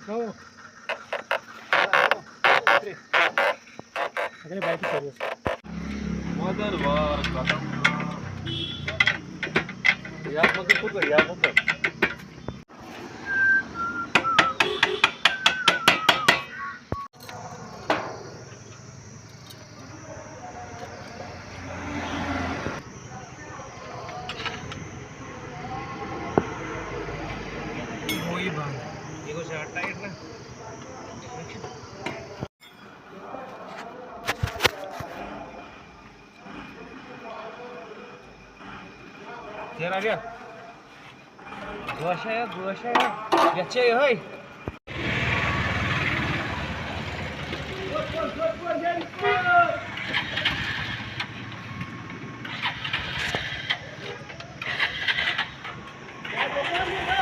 हो अरे bike service mother वार कदम यामध्ये कुठं यामध्ये मोई बांध देखो शर्ट टाइट ना तेरा लिया गोशा गोशा याचे होय